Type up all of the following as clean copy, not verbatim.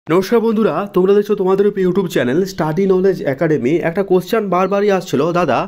নমস্কার বন্ধুরা, তোমরা দেখছো তোমাদের YouTube channel study knowledge academy. একটা কোশ্চেন বারবারই আসছিল, দাদা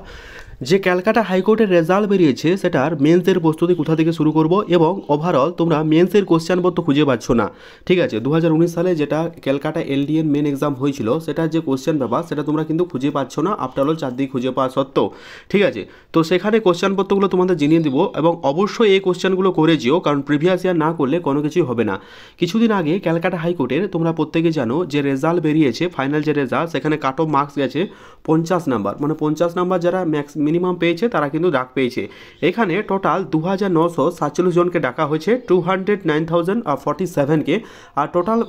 যে ক্যালকাটা হাইকোর্টের রেজাল্ট বেরিয়েছে সেটার মেন্সের প্রস্তুতি কোথা থেকে শুরু করব এবং ওভারঅল তোমরা মেন্সের কোশ্চেনপত্র খুঁজে পাচ্ছ না। ঠিক আছে, 2019 সালে যেটা ক্যালকাটা এলডিএন মেন এক্সাম হয়েছিল সেটার যে কোশ্চেন পেপার সেটা তোমরা কিন্তু খুঁজে পাচ্ছ না, আফটার অল চারদিকে খুঁজে পাওয়া সত্ত্বেও। ঠিক আছে, তো সেখানে কোশ্চেনপত্রগুলো তোমাদের জানিয়ে দিব এবং অবশ্যই এই কোশ্চেনগুলো করে যেও, কারণ প্রিভিয়াস ইয়ার না করলে কোনো কিছুই হবে না। কিছুদিন আগে ক্যালকাটা হাইকোর্টের তোমরা প্রত্যেকে জানো যে রেজাল্ট বেরিয়েছে, ফাইনাল যে রেজাল্ট সেখানে কাট অফ মার্কস গেছে 50 নাম্বার, মানে 50 নাম্বার যারা মিনিমাম পেয়েছে তারা কিন্তু ডাক পেয়েছে। এখানে টোটাল 2947 জনকে ডাকা হয়েছে, 209,047কে, আর টোটাল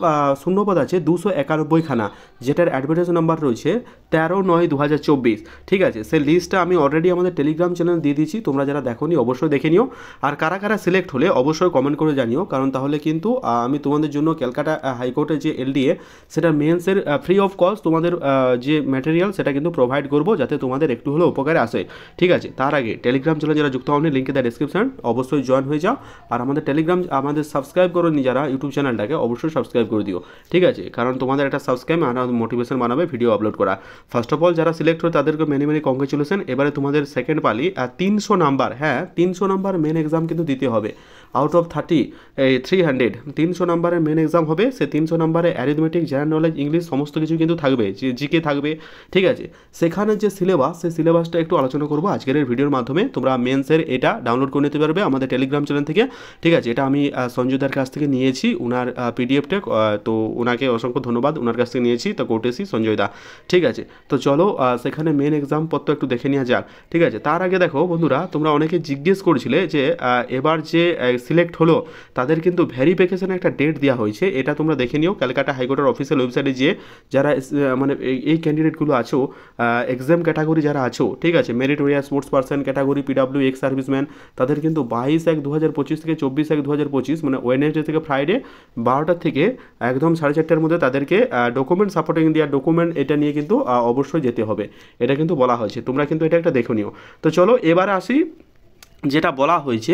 শূন্যপদ আছে 291 খানা, যেটার অ্যাডভার্টাইজ নাম্বার রয়েছে 13/9/2024। ঠিক আছে, সেই লিস্টটা আমি অলরেডি আমাদের টেলিগ্রাম চ্যানেল দিয়ে দিয়েছি, তোমরা যারা দেখোনি অবশ্যই দেখে নিও। আর কারা কারা সিলেক্ট হলে অবশ্যই কমেন্ট করে জানিও, কারণ তাহলে কিন্তু আমি তোমাদের জন্য ক্যালকাটা হাইকোর্টের যে এলডিএ সেটা মেন্সের ফ্রি অফ কস্ট তোমাদের যে ম্যাটেরিয়াল সেটা কিন্তু প্রোভাইড করবো, যাতে তোমাদের একটু হলেও উপকারে আসে। ঠিক আছে, তার আগে টেলিগ্রাম চ্যানেল যারা যুক্ত হননি, লিঙ্কে দেয় ডেসক্রিপশন, অবশ্যই জয়েন হয়ে যাও। আর আমাদের টেলিগ্রাম আমাদের সাবস্ক্রাইব করোনি যারা ইউটিউব চ্যানেলটাকে, অবশ্যই সাবস্ক্রাইব করে দিও। ঠিক আছে, কারণ তোমাদের একটা সাবস্ক্রাইব আর মোটিভেশন বানাবে ভিডিও আপলোড করা। ফার্স্ট অফ অল যারা সিলেক্ট হয় তাদেরকে মেনি মেনি কংগ্রেচুলেশন। এবারে তোমাদের সেকেন্ড পালি 300 নাম্বার, হ্যাঁ 300 নাম্বার মেন এক্সাম কিন্তু দিতে হবে। আউট অফ 300 300 নাম্বারের মেন এক্সাম হবে। সে 300 নাম্বারে অ্যারিথমেটিক, জেনারেল নলেজ, ইংলিশ সমস্ত কিছু কিন্তু থাকবে, জিকে থাকবে। ঠিক আছে, সেখানে যে সিলেবাস সেই সিলেবাসটা একটু আলোচনা করবো আজকের এই ভিডিওর মাধ্যমে। তোমরা মেন্সের এটা ডাউনলোড করে নিতে পারবে আমাদের টেলিগ্রাম চ্যানেল থেকে। ঠিক আছে, এটা আমি সঞ্জয়দার কাছ থেকে নিয়েছি, ওনার পিডিএফটা, তো ওনাকে অসংখ্য ধন্যবাদ, ওনার কাছ থেকে নিয়েছি, তো কোর্টেসি সঞ্জয়দা। ঠিক আছে, তো চলো সেখানে মেন এক্সাম পত্র একটু দেখে নেওয়া যাক। ঠিক আছে, তার আগে দেখো বন্ধুরা, তোমরা অনেকে জিজ্ঞেস করছিলে যে এবার যে সিলেক্ট হলো তাদের কিন্তু ভেরিফিকেশনে একটা ডেট দেওয়া হয়েছে, এটা তোমরা দেখে নিও ক্যালকাটা হাইকোর্টের অফিসিয়াল ওয়েবসাইটে গিয়ে। যারা মানে এই ক্যান্ডিডেটগুলো আছো, এক্সাম ক্যাটাগরি যারা আছো, ঠিক আছে, meritorious, sports person category, PW, ex serviceman, তাদের কিন্তু 22/1/2025 থেকে 24/1/2025 মানে ওয়েডনেসডে থেকে ফ্রাইডে 12টা থেকে একদম 4:30টার মধ্যে তাদেরকে ডকুমেন্ট সাপোর্টিং দেওয়ার ডকুমেন্ট এটা নিয়ে কিন্তু অবশ্যই যেতে হবে, এটা কিন্তু বলা হয়েছে। তোমরা কিন্তু এটা একটা দেখে নিও। তো চলো এবার আসি, যেটা বলা হয়েছে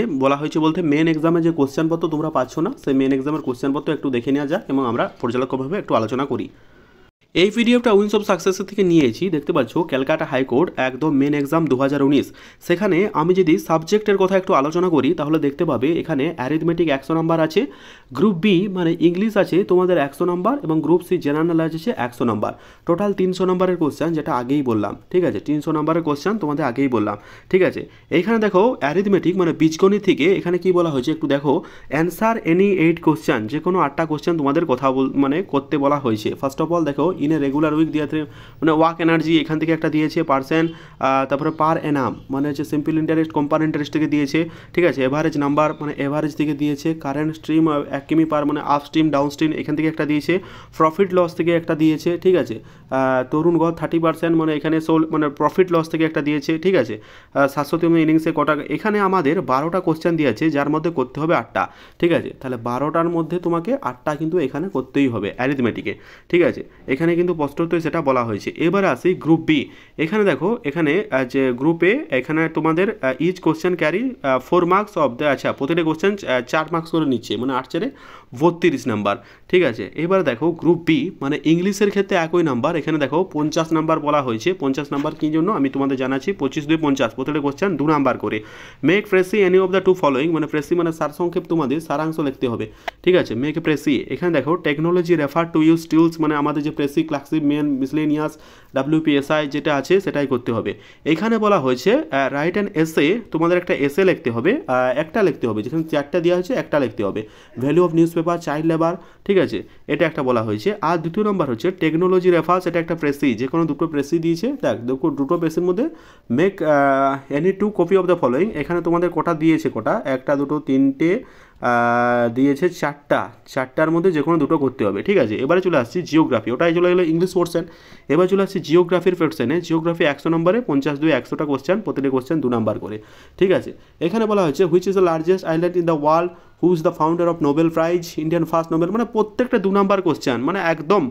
বলতে মেন এক্সামে যে কোশ্চেনপত্র তোমরা পাচ্ছ না, সেই মেন এক্সামের কোশ্চেনপত্র একটু দেখে নেওয়া যাক এবং আমরা পর্যালোচনাভাবে একটু আলোচনা করি। এই পিডিএফটা উইন্স অফ সাকসেসের থেকে নিয়েছি, দেখতে পাচ্ছ ক্যালকাটা হাইকোর্ট একদম মেন এক্সাম 2019। সেখানে আমি যদি সাবজেক্টের কথা একটু আলোচনা করি তাহলে দেখতে পাবে এখানে অ্যারিথমেটিক 100 নাম্বার আছে, গ্রুপ বি মানে ইংলিশ আছে তোমাদের 100 নাম্বার এবং গ্রুপ সি জেনারেল নলেজ আছে 100 নাম্বার। টোটাল 300 নাম্বারের কোশ্চেন, যেটা আগেই বললাম। ঠিক আছে, 300 নাম্বারের কোশ্চেন তোমাদের আগেই বললাম। ঠিক আছে, এইখানে দেখো অ্যারিথমেটিক মানে বীজগণিত থেকে এখানে কি বলা হয়েছে একটু দেখো, অ্যান্সার এনি 8 কোশ্চেন, যে কোনো 8টা কোশ্চেন তোমাদের কথা মানে করতে বলা হয়েছে। ফার্স্ট অফ অল দেখো ইন এ রেগুলার উইক দিয়েছে মানে ওয়ার্ক এনার্জি এখান থেকে একটা দিয়েছে পার্সেন্ট, তারপরে পার এনাম মানে হচ্ছে সিম্পল ইন্টারেস্ট, কম্পাউন্ড ইন্টারেস্ট থেকে দিয়েছে। ঠিক আছে, এভারেজ নাম্বার মানে এভারেজ থেকে দিয়েছে, কারেন্ট স্ট্রিম 1 কিমি পার মানে আপ স্ট্রিম ডাউন স্ট্রিম এখান থেকে একটা দিয়েছে, প্রফিট লস থেকে একটা দিয়েছে। ঠিক আছে, তরুণ গড় 30% মানে এখানে সোল মানে প্রফিট লস থেকে একটা দিয়েছে। ঠিক আছে, 700তম ইনিংসে কটা, এখানে আমাদের 12টা কোশ্চেন দিয়েছে যার মধ্যে করতে হবে 8টা। ঠিক আছে, তাহলে 12টার মধ্যে তোমাকে 8টা কিন্তু এখানে করতেই হবে অ্যারিথমেটিকে। ঠিক আছে, এখানে কিন্তু স্পষ্টতই সেটা বলা হয়েছে। এবারে আসি গ্রুপ বি। এখানে দেখো এখানে যে গ্রুপে এখানে তোমাদের each question carry 4 marks of the, আচ্ছা প্রতিটা কোশ্চেন 4 মার্কস করে নিচ্ছে, মানে 8×4 32 নাম্বার। ঠিক আছে, এবার দেখো গ্রুপ বি মানে ইংলিশের ক্ষেত্রে একই নাম্বার, এখানে দেখো 50 নাম্বার বলা হয়েছে। 50 নাম্বার কী জন্য আমি তোমাদের জানাচ্ছি, 25×2=50, প্রতিটা কোশ্চেন 2 নাম্বার করে। Make precis any of the 2 following মানে প্রেসি মানে সারসংক্ষেপ, তোমাদের সারাংশ লিখতে হবে। ঠিক আছে, মেক প্রেসি, এখানে দেখো technology refer to use tools মানে আমাদের যে precis classic main miscellaneous WPSI যেটা আছে সেটাই করতে হবে। এখানে বলা হয়েছে রাইট অ্যান এসে, তোমাদের একটা এসে লিখতে হবে, একটা লিখতে হবে, যেখানে 4টা দেওয়া হয়েছে একটা লিখতে হবে। Value of news paper, child labour. ঠিক আছে, এটা একটা বলা হয়েছে। আর দ্বিতীয় নম্বর হচ্ছে টেকনোলজি রেফার্স, এটা একটা প্রেসি, যে কোনো দুটো প্রেসি দিয়েছে, দেখ দেখো দুটো প্রেসির মধ্যে make any 2 copy of the following, এখানে তোমাদের কটা দিয়েছে, কটা 1টা 2টো 3টে দিয়েছে 4টার মধ্যে যে কোনো দুটো করতে হবে। ঠিক আছে, এবারে চলে আসছি জিওগ্রাফি, ওটাই চলে গেলো ইংলিশ পোর্শন। এবার চলে আসছি জিওগ্রাফির পোর্শনে। জিওগ্রাফি 100 নম্বরে 50×2=100টা কোশ্চেন, প্রতিটা কোশ্চেন 2 নাম্বার করে। ঠিক আছে, এখানে বলা হয়েছে which is the largest island in the world, who is the founder of Nobel prize, Indian first Nobel, মানে প্রত্যেকটা 2 নাম্বার কোশ্চেন, মানে একদম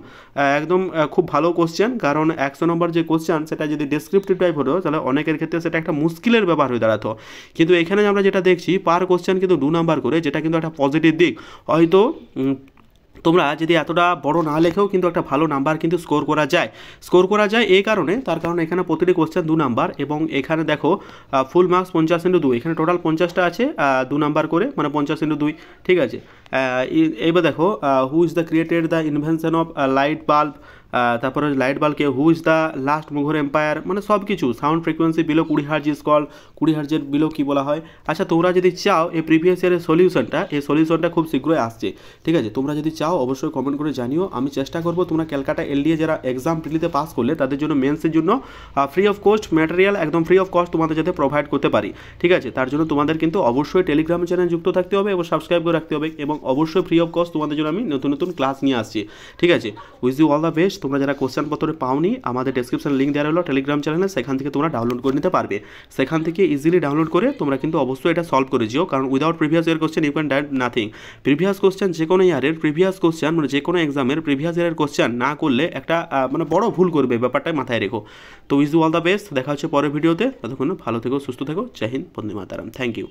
খুব ভালো কোশ্চেন। কারণ 100 নম্বর যে কোশ্চেন সেটা যদি ডেসক্রিপটিভ টাইপ হতো তাহলে অনেকের ক্ষেত্রে সেটা একটা মুশকিলের ব্যাপার হয়ে দাঁড়াতো, কিন্তু এখানে আমরা যেটা দেখছি পার কোশ্চেন কিন্তু 2 নাম্বার করে, যেটা কিন্তু একটা পজিটিভ দিক। হয়তো তোমরা যদি এতটা বড় না লেখেও কিন্তু একটা ভালো নাম্বার কিন্তু স্কোর করা যায় এই কারণে, তার কারণে এখানে প্রতিটি কোশ্চেন 2 নাম্বার, এবং এখানে দেখো ফুল মার্কস 50 × 2, এখানে টোটাল 50টা আছে, 2 নাম্বার করে, মানে 50 × 2, ঠিক আছে। এইবার দেখো who is the created the invention of light bulb, তারপরে লাইট বাল্বকে who is the last Mughal empire, মানে সব কিছু। Sound frequency below 20 hertz is call, 20 হার্জের বিলো কী বলা হয়। আচ্ছা তোমরা যদি চাও এই প্রিভিয়াস ইয়ারের সলিউশনটা খুব শীঘ্রই আসছে, ঠিক আছে। তোমরা যদি চাও অবশ্যই কমেন্ট করে জানিও, আমি চেষ্টা করবো তোমরা ক্যালকাটা এলডিএ যারা এক্সাম প্রিলিতে পাস করলে তাদের জন্য মেন্সের জন্য ফ্রি অফ কস্ট ম্যাটেরিয়াল, একদম ফ্রি অফ কস্ট তোমাদের যাতে প্রোভাইড করতে পারি, ঠিক আছে। তার জন্য তোমাদের কিন্তু অবশ্যই টেলিগ্রাম চ্যানেল যুক্ত থাকতে হবে এবং সাবস্ক্রাইব করে রাখতে হবে, এবং অবশ্যই ফ্রি অফ কস্ট তোমাদের জন্য আমি নতুন নতুন ক্লাস নিয়ে আসছি, ঠিক আছে। Wish you all the best. তোমরা যারা কোশ্চেন পত্রে পাওনি, আমাদের ডেসক্রিপশন লিঙ্ক দেওয়া হলো টেলিগ্রাম চ্যানেলে, সেখান থেকে তোমরা ডাউনলোড করে নিতে পারবে। সেখান থেকে ইজিলি ডাউনলোড করে তোমরা কিন্তু অবশ্যই এটা সলভ করে যেও, কারণ without previous year question you can diet nothing. Previous question যে কোনো ইয়ারের প্রিভিয়াস কোশ্চেন, মানে যে কোনো এক্সামের প্রিভিয়াস ইয়ারের কোশ্চেন না করলে একটা মানে বড় ভুল করবে, ব্যাপারটাই মাথায় রেখো। তো wish you all the best, দেখা হচ্ছে পরের ভিডিওতে। ততক্ষণ ভালো থেকো, সুস্থ থেকো, জয় হিন্দ, বন্দে মাতারাম, থ্যাংক ইউ।